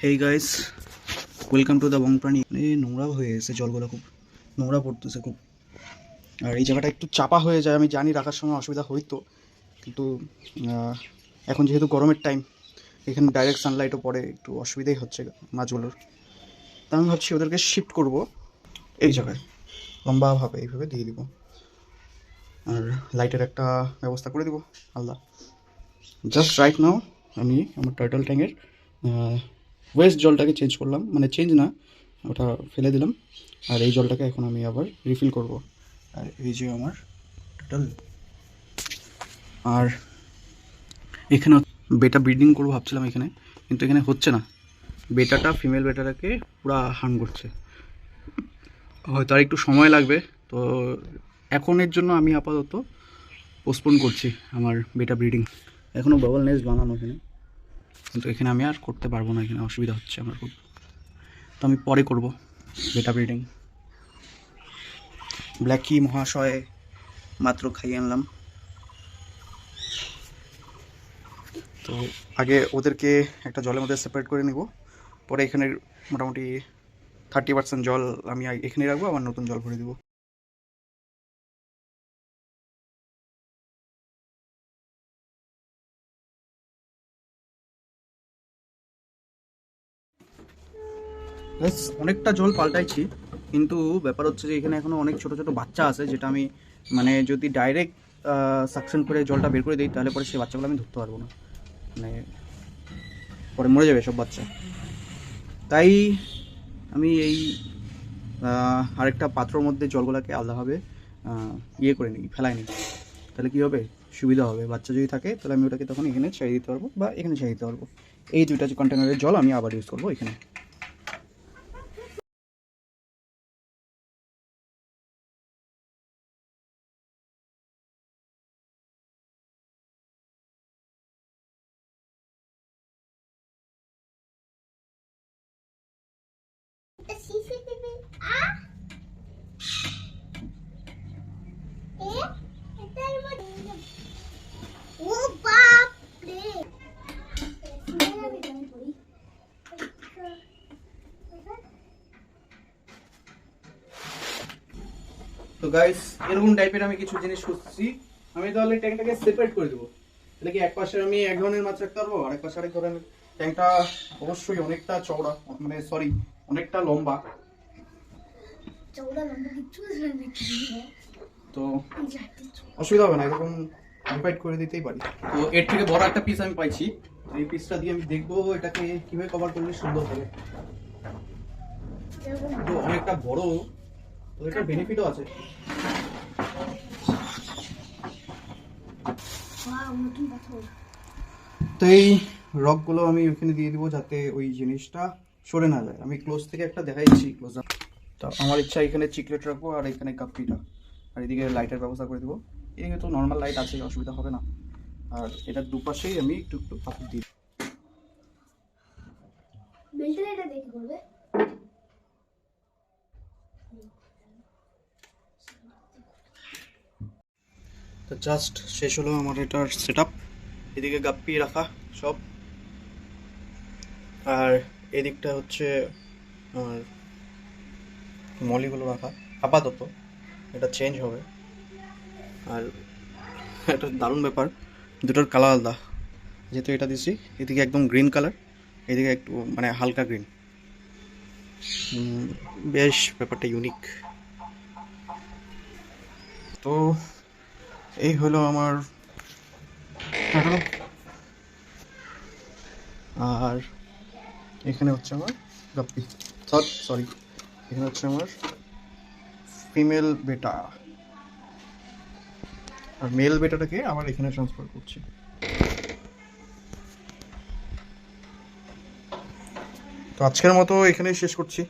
Hey guys, welcome to the বংপ্রাণী। নোংরা হয়ে গেছে, জলগুলো খুব নোংরা পড়তেছে খুব। আর এই জায়গাটা একটু চাপা হয়ে যায়, আমি জানি রাখার সময় অসুবিধা হইতো, কিন্তু এখন যেহেতু গরমের টাইম, এখানে ডাইরেক্ট সানলাইটও পড়ে, একটু অসুবিধাই হচ্ছে মাছগুলোর। তা আমি ভাবছি ওদেরকে শিফট করব এই জায়গায়, লম্বাভাবে এইভাবে দিয়ে দিব, আর লাইটের একটা ব্যবস্থা করে দিব আলাদা। জাস্ট রাইট নাও আমি আমার টার্টল ট্যাঙ্কের ওয়েস্ট জলটাকে চেঞ্জ করলাম, মানে চেঞ্জ না, ওটা ফেলে দিলাম, আর এই জলটাকে এখন আমি আবার রিফিল করব। আর এই যে আমার টোটাল, আর এখানে বেটা ব্রিডিং করবো ভাবছিলাম এখানে, কিন্তু এখানে হচ্ছে না। বেটাটা ফিমেল বেটাটাকে পুরা হার্ম করছে, হয়তো আর একটু সময় লাগবে। তো এখনের জন্য আমি আপাতত পোস্টপোন করছি আমার বেটা ব্রিডিং। এখনও বাবল নেস্ট বানানো এখানে, কিন্তু এখানে আমি আর করতে পারবো না, এখানে অসুবিধা হচ্ছে আমার খুব। তো আমি পরে করব বেটা ব্রিডিং। ব্ল্যাকি মহাশয় মাত্র খাইয়ে আনলাম। তো আগে ওদেরকে একটা জলের মধ্যে সেপারেট করে নিব, পরে এখানে মোটামুটি 30% জল আমি এখানে রাখবো, আবার নতুন জল ভরে দিব। অনেকটা জল পাল্টাইছি, কিন্তু ব্যাপার হচ্ছে যে এখানে এখনও অনেক ছোট ছোট বাচ্চা আছে, যেটা আমি মানে যদি ডাইরেক্ট সাকশন করে জলটা বের করে দিই, তাহলে পরে সেই বাচ্চাগুলো আমি ধরতে পারবো না, মানে পরে মরে যাবে সব বাচ্চা। তাই আমি এই আরেকটা পাত্রর মধ্যে জলগুলোকে আলাদাভাবে ইয়ে করে নিই, ফেলাই নিই, তাহলে কী হবে, সুবিধা হবে। বাচ্চা যদি থাকে তাহলে আমি ওটাকে তখন এখানে ছেড়ে দিতে পারবো, বা এখানে ছেড়ে দিতে পারবো। এই দুইটা কন্টেনারের জল আমি আবার ইউজ করবো এখানে। তো গাইস, এরকম টাইপের আমি কিছু জিনিস খুঁজছি। আমি তাহলে ট্যাঙ্কটাকে সেপারেট করে দেবো, তাহলে কি এক পাশে আমি এক ধরনের মাছ রাখতে পারবো, আরেক পাশে আরেক ধরনের। ট্যাঙ্কটা অবশ্যই অনেকটা চওড়া, মানে সরি, অনেকটা লম্বা, তো অসুবিধা হবে না, এরকম ডিভাইড করে দিতেই পারি। তো এর থেকে বড় একটা পিস আমি পাইছি, এই পিসটা দিয়ে আমি দেখবো এটাকে কিভাবে কভার করলে সুন্দর হবে। তো অনেকটা বড়, তো এটার বেনিফিটও আছে। তো এই রকগুলো আমি ওখানে দিয়ে দিব, যাতে ওই জিনিসটা সরে না যায়। আমি ক্লোজ থেকে একটা দেখাইছি, ক্লোজ আপ। তো আমার ইচ্ছা এখানে চিকলেট রাখবো, আর এখানে কাপ্পিটা, আর এদিকে লাইটের ব্যবস্থা করে দেবো। এদিকে তো নর্মাল লাইট আছে, অসুবিধা হবে না। আর এটার দুপাশেই আমি একটু একটু পাথর দিই। তো জাস্ট শেষ হলো আমার এটার সেট আপ। এদিকে গাপ্পি রাখা সব, আর এদিকটা হচ্ছে আমার মলিগুলো রাখা আপাতত, এটা চেঞ্জ হবে। আর একটা দারুণ ব্যাপার, দুটোর কালার আলাদা, যেহেতু এটা দিছি এদিকে একদম গ্রিন কালার, এদিকে একটু মানে হালকা গ্রিন। বেশ ব্যাপারটা ইউনিক। তো এই হলো আমার টার্টল, আর এখানে হচ্ছে আমার গাপ্পি, সরি, এখানে হচ্ছে আমার ফিমেল বেটা, আর মেল বেটাটাকে আবার এখানে ট্রান্সফার করছি। তো আজকের মতো এখানেই শেষ করছি।